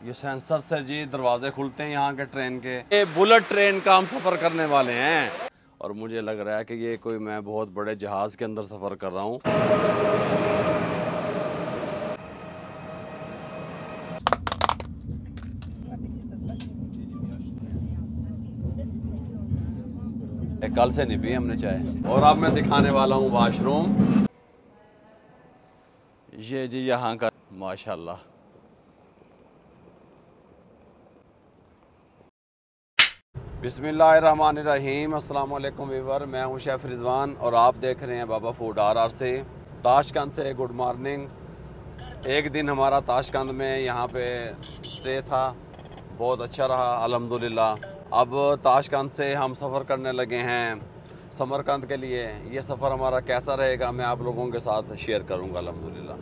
ये सेंसर से जी दरवाजे खुलते हैं यहाँ के ट्रेन के। ये बुलेट ट्रेन का हम सफ़र करने वाले हैं और मुझे लग रहा है कि ये कोई मैं बहुत बड़े जहाज़ के अंदर सफ़र कर रहा हूँ। कल से नहीं पी हमने चाय। और अब मैं दिखाने वाला हूँ वाशरूम। ये जी यहाँ का माशाल्लाह। बिस्मिल्लाहिर्रहमानिर्रहीम। अस्सलाम वालेकुम वीवर, मैं हूँ शेफ़ रिजवान और आप देख रहे हैं बाबा फूड RR से ताशकंद से। Good morning. एक दिन हमारा ताशकंद में यहाँ पे स्टे था, बहुत अच्छा रहा अल्हम्दुलिल्लाह। अब ताशकंद से हम सफ़र करने लगे हैं समरकंद के लिए। ये सफ़र हमारा कैसा रहेगा मैं आप लोगों के साथ शेयर करूँगा अल्हम्दुलिल्लाह।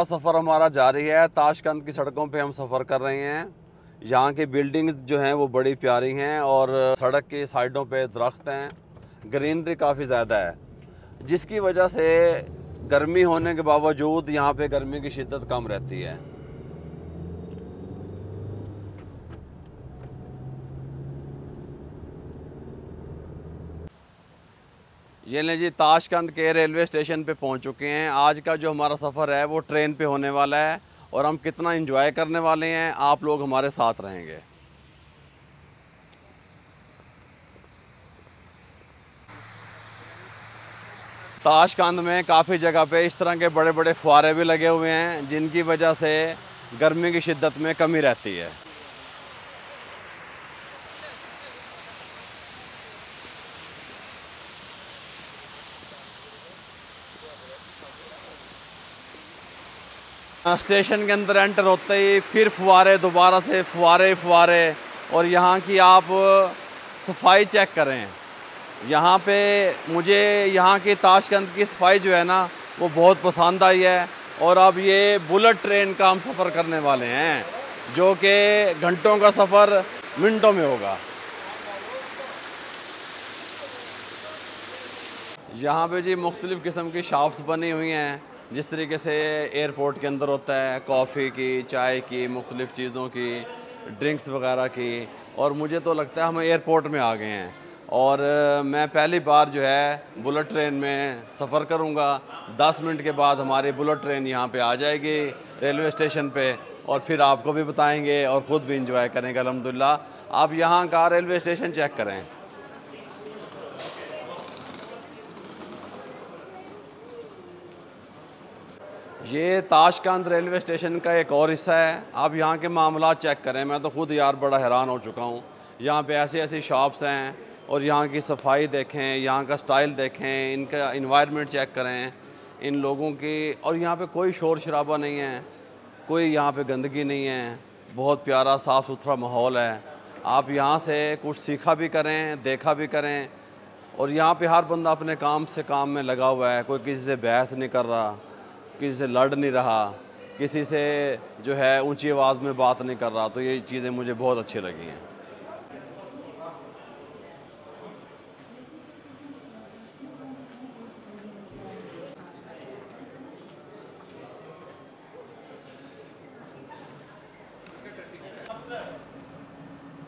सफ़र हमारा जारी है। ताशकंद की सड़कों पे हम सफ़र कर रहे हैं। यहाँ की बिल्डिंग्स जो हैं वो बड़ी प्यारी हैं और सड़क की साइडों पे दरख्त हैं, ग्रीनरी काफ़ी ज़्यादा है, जिसकी वजह से गर्मी होने के बावजूद यहाँ पे गर्मी की शिद्दत कम रहती है। ये लें जी, ताशकंद के रेलवे स्टेशन पे पहुँच चुके हैं। आज का जो हमारा सफ़र है वो ट्रेन पे होने वाला है और हम कितना एंजॉय करने वाले हैं, आप लोग हमारे साथ रहेंगे। ताशकंद में काफ़ी जगह पे इस तरह के बड़े बड़े फुहारे भी लगे हुए हैं, जिनकी वजह से गर्मी की शिद्दत में कमी रहती है। स्टेशन के अंदर एंटर होते ही फिर फुहारे, दोबारा से फुहारे और यहाँ की आप सफाई चेक करें। यहाँ पे मुझे यहाँ की ताशकंद की सफाई जो है ना वो बहुत पसंद आई है। और अब ये बुलेट ट्रेन का हम सफ़र करने वाले हैं, जो कि घंटों का सफ़र मिनटों में होगा। यहाँ पे जी मुख्तलिफ़ किस्म की शॉप्स बनी हुई हैं, जिस तरीके से एयरपोर्ट के अंदर होता है, कॉफ़ी की, चाय की, मुख्तलिफ़ चीज़ों की, ड्रिंक्स वगैरह की। और मुझे तो लगता है हम एयरपोर्ट में आ गए हैं और मैं पहली बार जो है बुलेट ट्रेन में सफ़र करूँगा। 10 मिनट के बाद हमारी बुलेट ट्रेन यहाँ पे आ जाएगी रेलवे स्टेशन पे और फिर आपको भी बताएंगे और ख़ुद भी इंजॉय करेंगे अल्हम्दुलिल्लाह। आप यहाँ का रेलवे स्टेशन चेक करें। ये ताशकंद रेलवे स्टेशन का एक और हिस्सा है। आप यहाँ के मामला चेक करें, मैं तो ख़ुद यार बड़ा हैरान हो चुका हूँ। यहाँ पे ऐसी ऐसी शॉप्स हैं और यहाँ की सफाई देखें, यहाँ का स्टाइल देखें, इनका इन्वायरमेंट चेक करें इन लोगों की। और यहाँ पे कोई शोर शराबा नहीं है, कोई यहाँ पे गंदगी नहीं है, बहुत प्यारा साफ़ सुथरा माहौल है। आप यहाँ से कुछ सीखा भी करें, देखा भी करें। और यहाँ पे हर बंदा अपने काम से काम में लगा हुआ है, कोई किसी से बहस नहीं कर रहा, किसी से लड़ नहीं रहा, किसी से जो है ऊंची आवाज़ में बात नहीं कर रहा। तो ये चीज़ें मुझे बहुत अच्छी लगी हैं।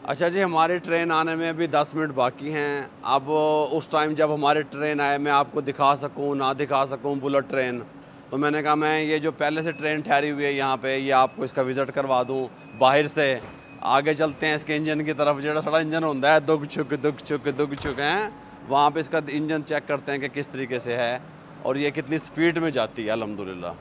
अच्छा जी, हमारी ट्रेन आने में अभी 10 मिनट बाकी हैं। अब उस टाइम जब हमारी ट्रेन आए, मैं आपको दिखा सकूं ना दिखा सकूं बुलेट ट्रेन, तो मैंने कहा मैं ये जो पहले से ट्रेन ठहरी हुई है यहाँ पे, ये आपको इसका विज़िट करवा दूँ बाहर से। आगे चलते हैं इसके इंजन की तरफ। जो थोड़ा इंजन होता है दुग छुक हैं, वहाँ पे इसका इंजन चेक करते हैं कि किस तरीके से है और ये कितनी स्पीड में जाती है अल्हम्दुलिल्लाह।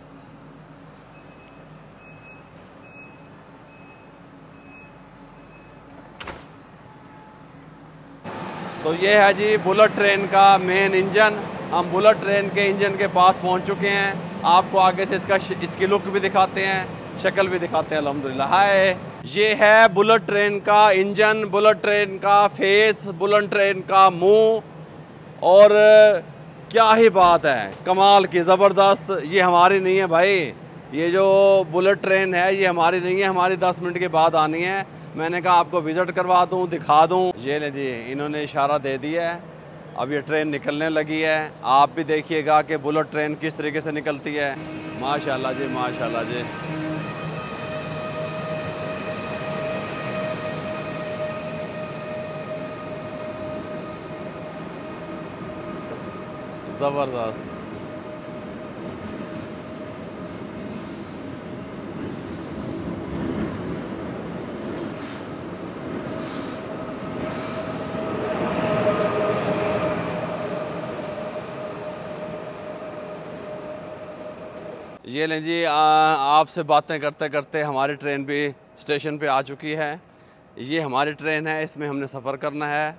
तो ये है जी बुलेट ट्रेन का मेन इंजन। हम बुलेट ट्रेन के इंजन के पास पहुंच चुके हैं। आपको आगे से इसकी लुक भी दिखाते हैं, शक्ल भी दिखाते हैं अल्हम्दुलिल्लाह। हाय, ये है बुलेट ट्रेन का इंजन, बुलेट ट्रेन का फेस, बुलेट ट्रेन का मुंह। और क्या ही बात है, कमाल की, ज़बरदस्त। ये हमारी नहीं है भाई, ये जो बुलेट ट्रेन है ये हमारी नहीं है, हमारी 10 मिनट के बाद आनी है। मैंने कहा आपको विज़िट करवा दूं, दिखा दूं। ये ले जी, इन्होंने इशारा दे दिया है, अब ये ट्रेन निकलने लगी है। आप भी देखिएगा कि बुलेट ट्रेन किस तरीके से निकलती है। माशाल्लाह जी, माशाल्लाह जी। ज़बरदस्त। ये लें जी, आपसे बातें करते करते हमारी ट्रेन भी स्टेशन पे आ चुकी है। ये हमारी ट्रेन है, इसमें हमने सफ़र करना है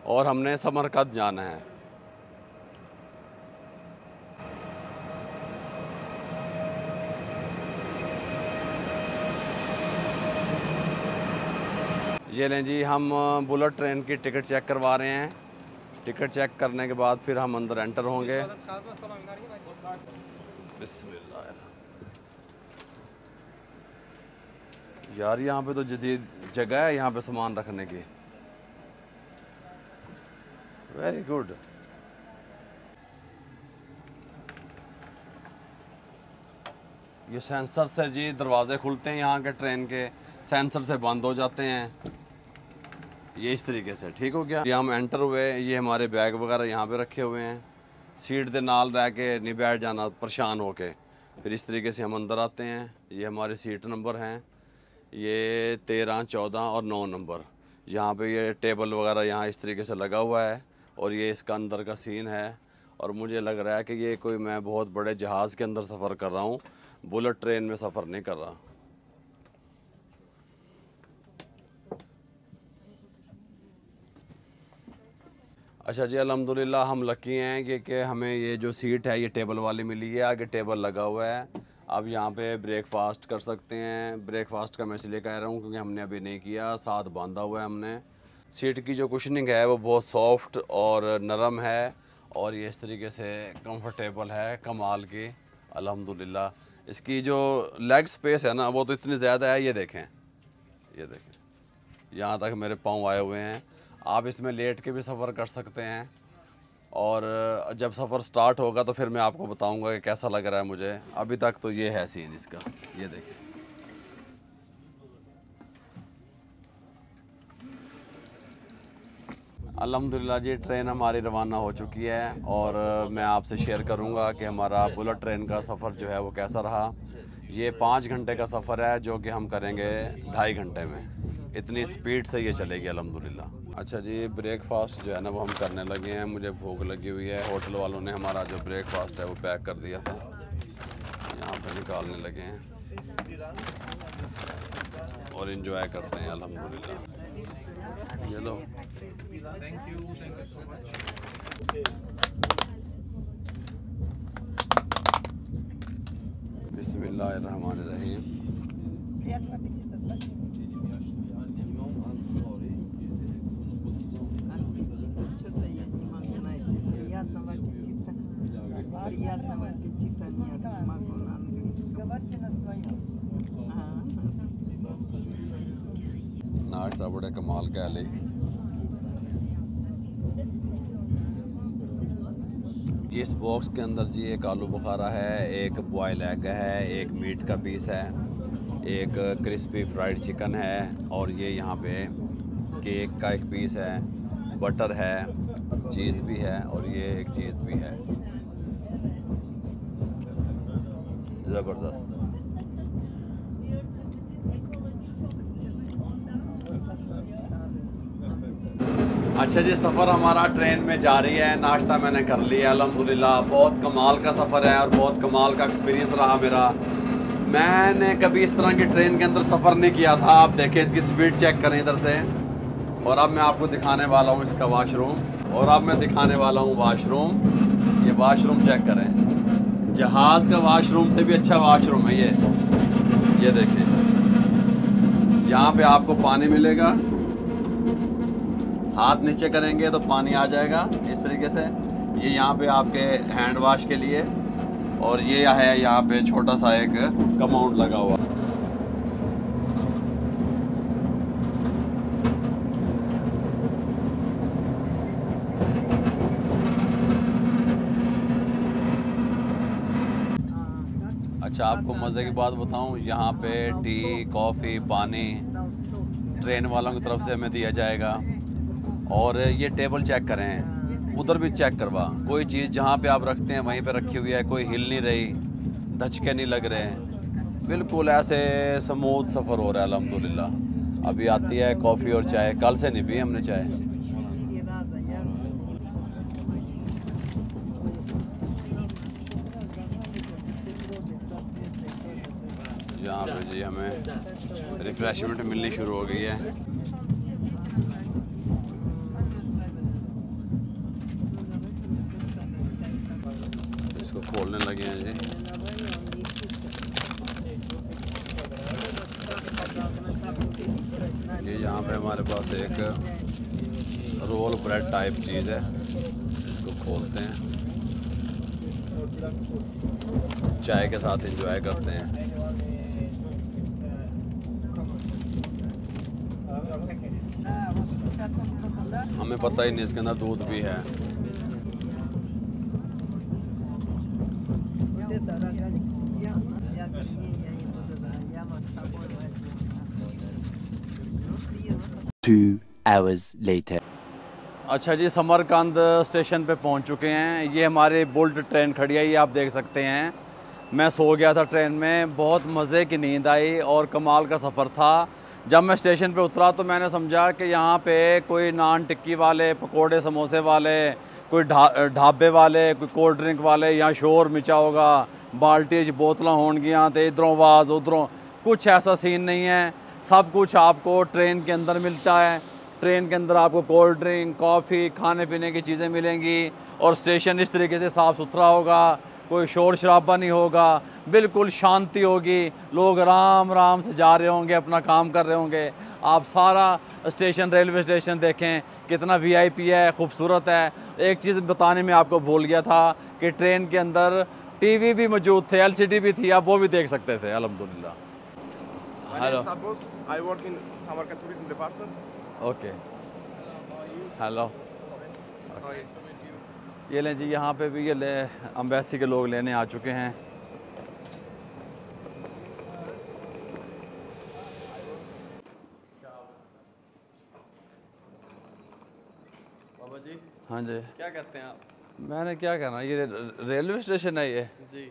और हमने समरकंद जाना है। ये लें जी, हम बुलेट ट्रेन की टिकट चेक करवा रहे हैं। टिकट चेक करने के बाद फिर हम अंदर एंटर होंगे। बिस्मिल्लाह। यार यहाँ पे तो जदीद जगह है यहाँ पे सामान रखने की। Very good. ये सेंसर से जी दरवाजे खुलते हैं यहाँ के, ट्रेन के सेंसर से बंद हो जाते हैं। ये इस तरीके से ठीक हो गया। ये हम एंटर हुए, ये हमारे बैग वगैरह यहाँ पे रखे हुए हैं। सीट के नाल रह के नहीं बैठ जाना परेशान होके। फिर इस तरीके से हम अंदर आते हैं। ये हमारे सीट नंबर हैं, ये 13, 14 और 9 नंबर। यहाँ पे ये टेबल वगैरह यहाँ इस तरीके से लगा हुआ है और ये इसका अंदर का सीन है। और मुझे लग रहा है कि ये कोई मैं बहुत बड़े जहाज़ के अंदर सफ़र कर रहा हूँ, बुलेट ट्रेन में सफ़र नहीं कर रहा। अच्छा जी, अल्हम्दुलिल्लाह हम लकी हैं कि हमें ये जो सीट है ये टेबल वाली मिली है। आगे टेबल लगा हुआ है। अब यहाँ पे ब्रेकफास्ट कर सकते हैं। ब्रेकफास्ट का मैं इसलिए कह रहा हूँ क्योंकि हमने अभी नहीं किया, साथ बांधा हुआ है हमने। सीट की जो कुशनिंग है वो बहुत सॉफ्ट और नरम है और ये इस तरीके से कंफर्टेबल है कमाल की, अल्हम्दुलिल्लाह। इसकी जो लेग स्पेस है ना वो तो इतनी ज़्यादा है। ये देखें, ये देखें, यहाँ तक मेरे पाँव आए हुए हैं। आप इसमें लेट के भी सफ़र कर सकते हैं और जब सफ़र स्टार्ट होगा तो फिर मैं आपको बताऊंगा कि कैसा लग रहा है मुझे। अभी तक तो ये है सीन इसका, ये देखिए। अल्हम्दुलिल्लाह जी, ट्रेन हमारी रवाना हो चुकी है और मैं आपसे शेयर करूंगा कि हमारा बुलेट ट्रेन का सफ़र जो है वो कैसा रहा। ये 5 घंटे का सफ़र है जो कि हम करेंगे 2.5 घंटे में। इतनी स्पीड से ये चलेगी अल्हम्दुलिल्लाह। अच्छा जी, ब्रेकफास्ट जो है ना वो हम करने लगे हैं। मुझे भूख लगी हुई है। होटल वालों ने हमारा जो ब्रेकफास्ट है वो पैक कर दिया था, यहाँ पे निकालने लगे हैं और एंजॉय करते हैं अल्हम्दुलिल्लाह। ये लो, थैंक यू सो मच। बिस्मिल्लाहिर्रहमानिर्रहीम। Приятного аппетита нет, могу на английском. Говорите на своем. नाश्ता बड़े कमाल का है। इस बॉक्स के अंदर जी एक आलू बुखारा है, एक बॉयल एग है, एक मीट का पीस है, एक क्रिस्पी फ्राइड चिकन है और ये यहाँ पे केक का एक पीस है, बटर है, चीज़ भी है और ये एक चीज़ भी है। ज़बरदस्त। अच्छा जी, सफ़र हमारा ट्रेन में जारी है। नाश्ता मैंने कर लिया अल्हम्दुलिल्लाह। बहुत कमाल का सफ़र है और बहुत कमाल का एक्सपीरियंस रहा मेरा। मैंने कभी इस तरह की ट्रेन के अंदर सफ़र नहीं किया था। आप देखें, इसकी स्पीड चेक करें इधर से। और अब मैं आपको दिखाने वाला हूँ इसका वाशरूम। और अब मैं दिखाने वाला हूँ वाशरूम। ये वाशरूम चेक करें, जहाज़ का वाशरूम से भी अच्छा वाशरूम है ये देखें। यहाँ पे आपको पानी मिलेगा, हाथ नीचे करेंगे तो पानी आ जाएगा इस तरीके से। ये यहाँ पे आपके हैंड वॉश के लिए और ये है यहाँ पे छोटा सा एक कमाउंट लगा हुआ। अच्छा, आपको मज़े की बात बताऊं, यहाँ पे टी, कॉफ़ी, पानी ट्रेन वालों की तरफ से हमें दिया जाएगा। और ये टेबल चेक करें, उधर भी चेक करवा, कोई चीज़ जहाँ पे आप रखते हैं वहीं पे रखी हुई है, कोई हिल नहीं रही, धचके नहीं लग रहे हैं, बिल्कुल ऐसे स्मूथ सफ़र हो रहा है अल्हम्दुलिल्लाह। अभी आती है कॉफ़ी और चाय, कल से नहीं पी हमने चाय। यहाँ पे जी हमें रिफ्रेशमेंट मिलनी शुरू हो गई है। इसको खोलने लगे हैं जी। ये यहाँ पे हमारे पास एक रोल ब्रेड टाइप चीज़ है, इसको खोलते हैं, चाय के साथ एंजॉय करते हैं। हमें पता ही नहीं इसके अंदर दूध भी है। Two hours later. अच्छा जी, समरकंद स्टेशन पे पहुंच चुके हैं। ये हमारी बुल्ट ट्रेन खड़ी है, ये आप देख सकते हैं। मैं सो गया था ट्रेन में, बहुत मज़े की नींद आई और कमाल का सफ़र था। जब मैं स्टेशन पे उतरा तो मैंने समझा कि यहाँ पे कोई नान टिक्की वाले, पकोड़े समोसे वाले, कोई ढाबे वाले, कोई कोल्ड ड्रिंक वाले, यहाँ शोर मचा होगा, बाल्टी च बोतल होनगियाँ, तो इधरों आवाज़ उधरों, कुछ ऐसा सीन नहीं है। सब कुछ आपको ट्रेन के अंदर मिलता है। ट्रेन के अंदर आपको कोल्ड ड्रिंक, कॉफ़ी, खाने पीने की चीज़ें मिलेंगी और स्टेशन इस तरीके से साफ़ सुथरा होगा, कोई शोर शराबा नहीं होगा, बिल्कुल शांति होगी, लोग आराम आराम से जा रहे होंगे, अपना काम कर रहे होंगे। आप सारा स्टेशन, रेलवे स्टेशन देखें कितना वीआईपी है, खूबसूरत है। एक चीज़ बताने में आपको भूल गया था कि ट्रेन के अंदर टीवी भी मौजूद थे, एलसीडी भी थी, आप वो भी देख सकते थे अल्हम्दुलिल्लाह। My name is Abbas. I work in Samarkand Tourism Department. Okay, hello. ये लें जी, यहाँ पे भी ये ले अम्बेसी के लोग लेने आ चुके हैं। बाबा जी, हाँ जी, क्या करते हैं आप? मैंने क्या कहना, ये रेलवे स्टेशन है जी,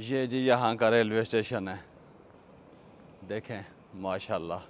ये जी यहाँ का रेलवे स्टेशन है, देखें माशाल्लाह।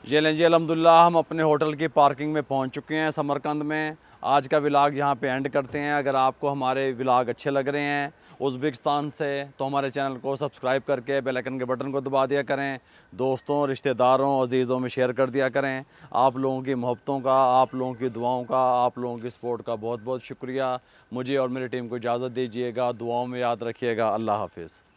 ये लें जी, अल्हम्दुलिल्लाह हम अपने होटल की पार्किंग में पहुंच चुके हैं समरकंद में। आज का व्लॉग यहाँ पे एंड करते हैं। अगर आपको हमारे व्लॉग अच्छे लग रहे हैं उज़्बेकिस्तान से, तो हमारे चैनल को सब्सक्राइब करके बेल आइकन के बटन को दबा दिया करें। दोस्तों, रिश्तेदारों, अजीज़ों में शेयर कर दिया करें। आप लोगों की मोहब्बतों का, आप लोगों की दुआओं का, आप लोगों की सपोर्ट का बहुत बहुत शुक्रिया। मुझे और मेरी टीम को इजाज़त दीजिएगा, दुआओं में याद रखिएगा। अल्लाह हाफिज़।